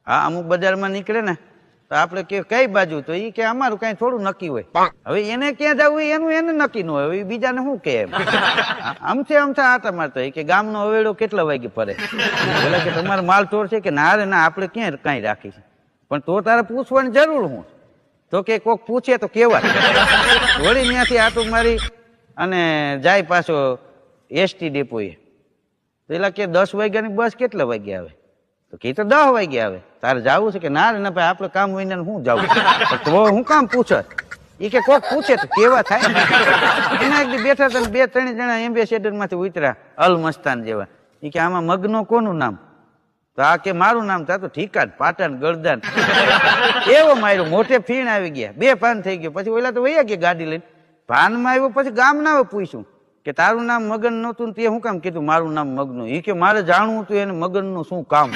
હા અમુક બજારમાં નીકળે ને તો આપણે કે કઈ બાજુ તો એ કે અમારું કઈ થોડું નક્કી હોય હવે એને ક્યાં જવું એનું એને નક્કી ન હોય બીજાને શું કે એમ આમથી આટા મારતા હોય કે ગામનો હવેડો કેટલા વાગે ફરે એટલે કે તમારો માલ ચોર છે કે ના રે ના આપણે ક્યાં કઈ રાખી છે પણ તો તારે પૂછવાની જરૂર હું તો કે કોક પૂછે તો કેવા વળી ત્યાંથી આટું મારી અને જાય પાછો એસટી ડેપોએ પેલા કે 10 વાગ્યાની બસ કેટલા વાગે આવે તો કે તો 10 વાગે આવે તારે જવું છે કે ના રે ના ભાઈ આપણે કામ વિના હું જાવું તો હું કામ પૂછે એ કે કોક પૂછે તો કેવા થાય એના એક બેઠા હતા 2-3 જણા એમ્બેસેડર માંથી ઉતર્યા અલ મસ્તાન જેવા એ કે આમાં મગનો કોનું નામ તો આ કે મારું નામ થા તો ઠીકા પાટણ ગરદાન એવો માર્યો મોટે ફીણ આવી ગયા 2 પાન થઈ ગયો પછી ઓલા તો વૈયા ગયા ગાડી લઈને ભાનમાં આવ્યો પછી ગામ ના પૂછ્યું કે તારું નામ મગન નહોતું તે હું કામ કીધું મારું નામ મગનું એ કે મારે જાણવું હતું એને મગનનું શું કામ